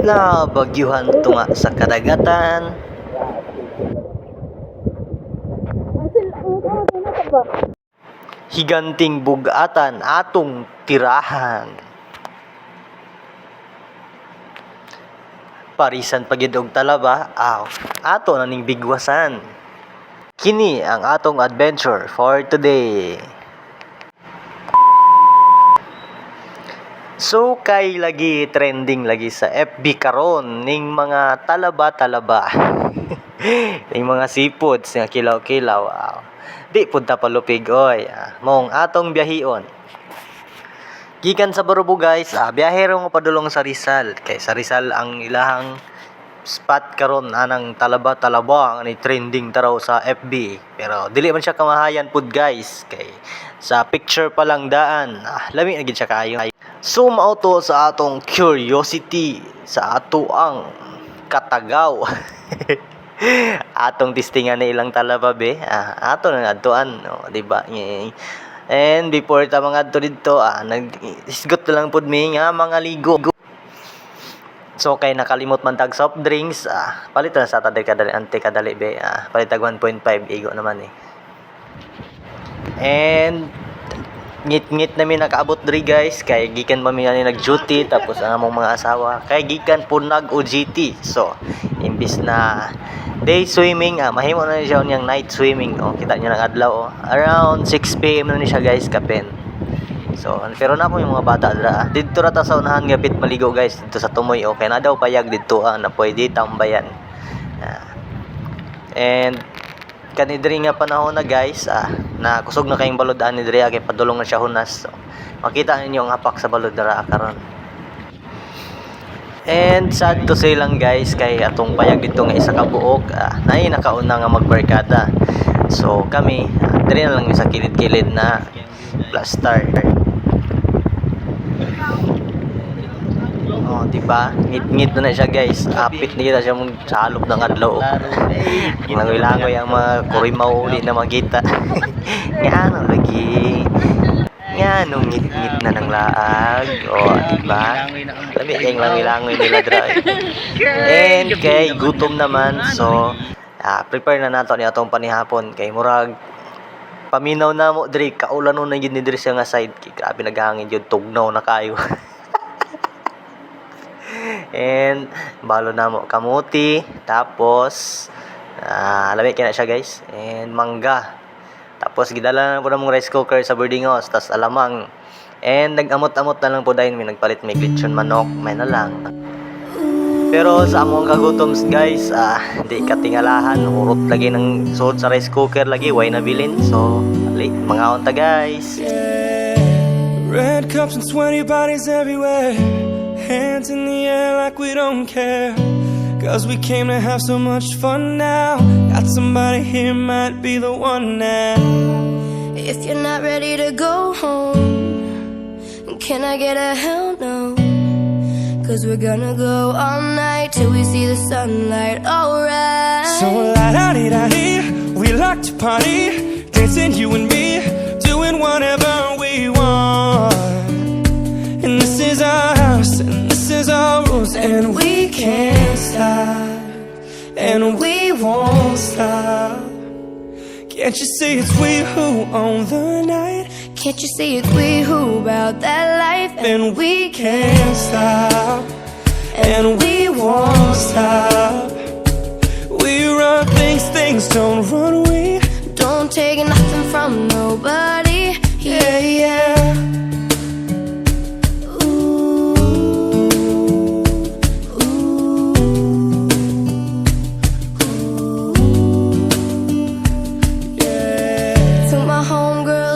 Nabagyuhan tunga sa kadagatan. Higanting bugatan atong tirahan. Parisan pagid og talaba, ato na ning bigwasan. Kini ang atong adventure for today. So kay lagi trending lagi sa FB karon ning mga talaba-talaba. Ning mga seafoods nga kilaw-kilaw. Di pud ta palupig oy. Mong atong biyahion. Gikan sa Barubo guys, biyahe ro mo padulong sa Rizal. Kay sa Rizal ang ilahang spot karon anang talaba-talaba ang ni trending taraw sa FB. Pero dili man siya kamahayan pud guys. Kay sa picture pa lang daan, lami na gid siya kaayo. So mauto sa atong curiosity sa ato ang katagaw. Atong testingan na ilang talaba be. Ato na adtuan, no, di ba? And before ta mga adto didto, nag-isgot na lang pud mi nga mga ligo. So kay nakalimot man tag soft drinks, palit na sa taday kadali ante kadali be. Palit tag 1.5 igo naman eh. And ngit-ngit namin nakaabot diri guys kay gikan pa mi ani nag-duty tapos ang among mga asawa kay gikan po nag-OJT. So imbis na day swimming, mahimo na siya unyang night swimming. Kita niyo nang adlaw around 6 PM na ni siya guys kapen. So pero na po yung mga bata dira. Didto ra ta sa unahan gapit maligo guys dito sa Tumoy. Okay na daw payag didto na pwede tambayan. And kani diri nga panahon na guys, na kusog na kayong balod ani diri kay padulong na siya hunas. So, makita ninyo ang hapak sa balod dira karon. And sad to say lang guys kay atong payag dito nga isa ka buok, nay nakauna nga magbarkada. So kami diri na lang sa kilid-kilid na plaster. Diba? Ngit-ngit na siya guys. Apit na siya mong sa halop ng adlaw. Langoy-langoy ang mga kurimaw uli na magita. Nga lagi. Nga ngit-ngit na ng laag. Diba? Labi kayong langoy-langoy nila dra. And kay gutom naman. So, prepare na nato ni atong panihapon. Kay murag paminaw na mo diri. Kaulan nun na yun ni diri siya nga sidekick. Grabe naghangin yun. Tugnaw na kayo. And balo na mo kamuti, tapos labi kina siya guys, and mangga. Tapos gidala na po namong rice cooker sa boarding house, tas alamang. And nag-amot-amot na lang po dahil may nagpalit may lechon manok, may na lang. Pero sa among kagutoms guys, di katingalahan, urot lagi ng suot sa rice cooker lagi, way na bilin. So, mga onta guys. Red cups and sweaty bodies everywhere. Hands in the air like we don't care. Cause we came to have so much fun now. Got somebody here, might be the one now. If you're not ready to go home, can I get a hell no? Cause we're gonna go all night till we see the sunlight, alright. So la-da-dee-da-dee, we like to party. Dancing you and me, doing whatever we want. And this is our house, and this is our rules. And we can't stop, and we won't stop. Can't you see it's we who own the night? Can't you see it's we who about that life? And we can't stop, and we won't stop. We run things, things don't run. We don't take nothing from nobody. Yeah, yeah.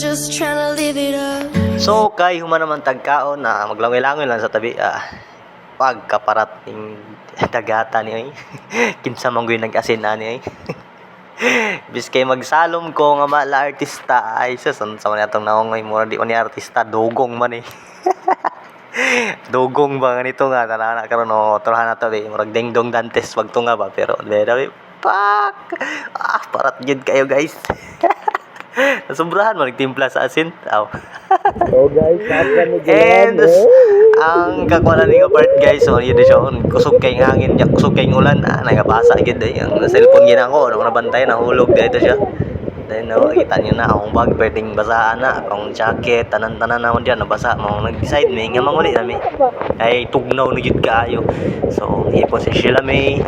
Just tryna live it up. So kay human naman tagkaon na maglangoy-langoy lang sa tabi, pagkaparat ning dagata ni kinsa manggoy nag-asin ani biskay magsalom ko nga mala artista ay sa man atong naongoy mura di ni artista dugong man dugong ba ganito nga nana karon trohan na to murag dingdong dantes wag tunga ba pero dere pak parat gyud kayo guys. Nasubrahan mo nagtimpla sa asin. Aw. So guys, saka mo And ang kakuha ni part guys, so yun siya kusog kay hangin, ya kusog kay ulan, nagabasa gid ang cellphone gina ko, nung nabantay nahulog dito siya. Then kita niyo na akong bag pwedeng basaan na, akong jacket, tanan-tanan naman diyan nabasa mo nag-decide mi nga manguli nami. Ay tugnaw na gid kaayo. So ipon si Sheila May.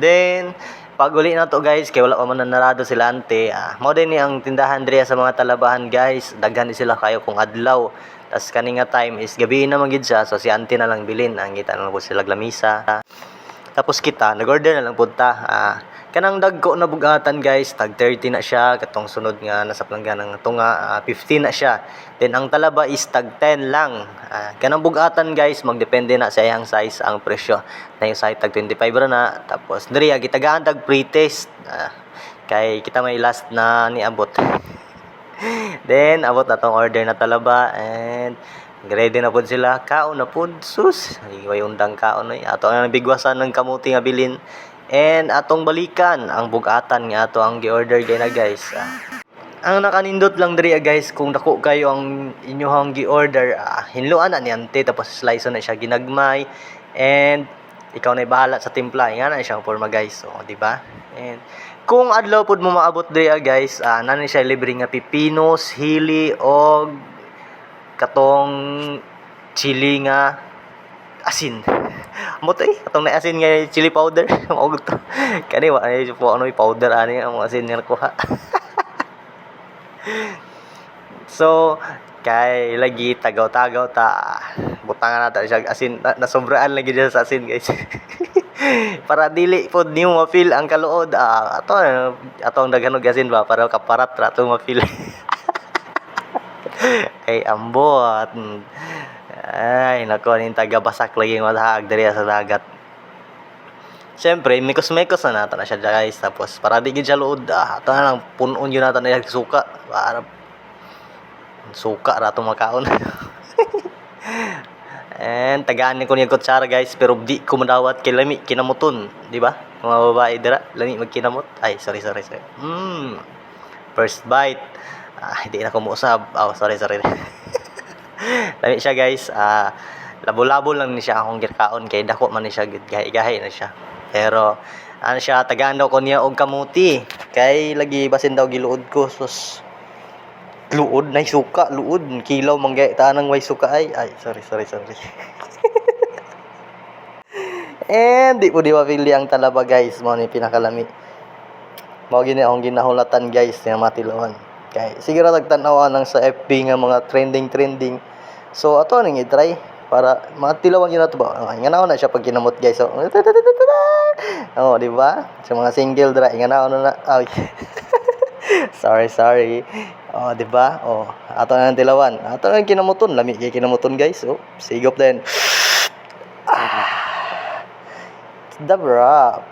Then pag uli na to guys, kay wala pa man narado sila ante. Mao din ni ang tindahan diri sa mga talabahan guys. Daghan ni sila kayo kung adlaw. Tas kani nga time is gabi na magid siya, so si ante na lang bilin. Ang kita na lang po sila lamisa. Tapos kita nag-order na lang punta. Kanang dagko na bugatan guys, tag 30 na siya. Katong sunod nga nasa planggan ng tunga, 15 na siya. Then ang talaba is tag 10 lang. Kanang bugatan guys, magdepende na sa iyang size ang presyo. Na yung size tag 25 ra na. Tapos diri gitagaan tag pre-taste. Kay kita may last na niabot. Then abot na tong order na talaba and ready na pud sila. Kaon na pud sus. Way undang kaon oy. Ato ang bigwasan ng kamuti nga bilin. And atong balikan ang bugatan nga ato ang gi-order gay na guys. Ang nakanindot lang diri guys kung dako kayo ang inyohang gi-order, hinluan na ni ante tapos slice na siya ginagmay and ikaw na bahala sa timpla. Nga na siyang forma guys. So, di ba? And kung adlaw pud mo maabot diri guys, nani siya libre nga pipinos, hili og katong chili nga asin. Motoy, atong na asin nga chili powder. Mao to. Kani wa ay po ano powder ani ang asin nga kuha. So, kay lagi tagaw-tagaw ta. Butangan nato siya asin, nasobraan lagi dyan sa asin guys. Para dili pod niyo ma-feel ang kaluod. Ato ang daghanog asin ba para kaparat ra to ma-feel. Ay ambot. Ay nako ning taga-basak lagi nga matahag diri sa dagat. Siyempre, mikos-mikos na nato na siya guys. Tapos para di gid siya luod, ato na lang punon yun nato na suka. Para suka ra to makaon. And tagaan ni ko niya kutsara guys, pero di ko madawat kay lami kinamuton, di ba? Mga babae dira, lami magkinamot. Ay, sorry. First bite. Hindi na ko muusab. Sorry. Lami siya guys. Labo-labo lang ni siya akong gikaon kay dako man ni siya gahi-gahi na siya. Pero ano siya tagaan daw ko niya og kamuti. Kay lagi basin daw giluod ko sus. Luod na suka, luod kilaw manggay tanang way suka ay sorry. And di po di mapili ang talaba guys, mo ni pinakalami. Mao gini akong ginahulatan guys nga matilawan. Kay sige ra tagtan-aw nang sa FB nga mga trending. So ato ning i-try para matilawan gyud nato ba. Inganaw na siya pag kinamot guys. So, di ba? Sa mga single dra inganaw na. Sorry. Di ba? Ato na ang tilawan. Ato na ang kinamuton. Lami kay kinamuton guys. Sigop din. The wrap.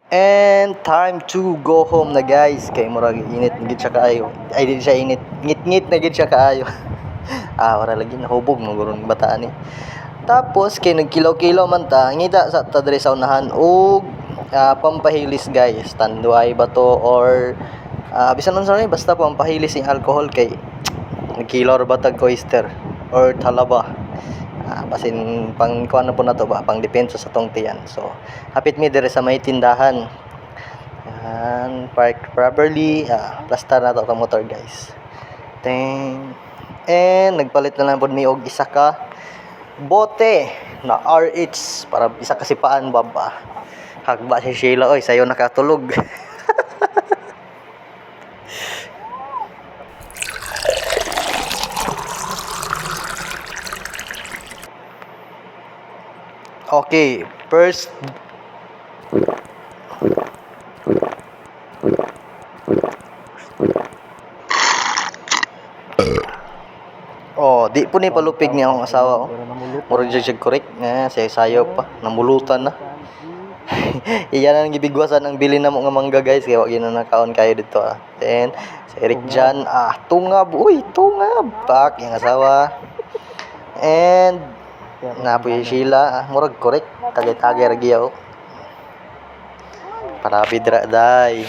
And time to go home na guys. Kay murag init na gid siya kaayo. Ay di siya init. Ngit-ngit na gid siya kaayo. Wala lagi nahubog mo gurong bataan ni. Tapos kay nagkilaw-kilaw man ta, ngita sa tadre sa unahan og pampahilis guys. Tanduay ba to or bisan nun sorry, basta pampahilis yung alcohol kay nagkilaw ba tag oyster or talaba. Basin pang kuan na po na to ba, pang depensa sa tong tiyan. So, hapit mi dire sa may tindahan. Park properly, plasta na to ang motor guys. And nagpalit na lang po mi og isa ka bote na RH para isa ka sipaan baba. Hagba si Sheila oy, sayo nakatulog. Okay, first di po ni palupig niya akong asawa. Murag jig correct nga sayo pa, namulutan na. Iyan ang gibigwasan ang bili na mo nga mangga guys, kaya wag na nakaon kayo dito. Then si Eric Jan, tungab, pak yung asawa. And napoy Sheila, murag correct, tagay-tagay ra giyaw. Parabi dra day.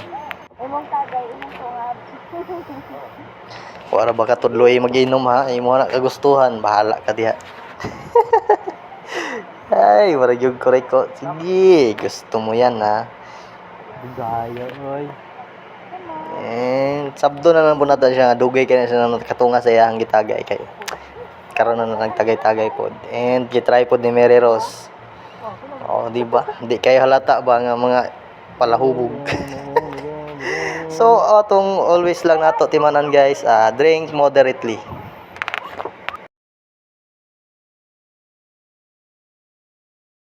Imong tagay, imong tungab. Wala ba ka tudloy mag-inom ha? Imo na kagustuhan, bahala ka diha. Ay, wala yung correct ko. Sige, gusto mo yan ha. Gaya, oy. And sabdo na lang po natin siya, dugay ka na siya na katunga sa iyang gitagay kayo. Karon na nagtagay-tagay pod. And gitry pod ni Mary Rose. Oh, di ba? Di kayo halata ba nga mga palahubog. So, atong always lang nato timanan guys, drink moderately.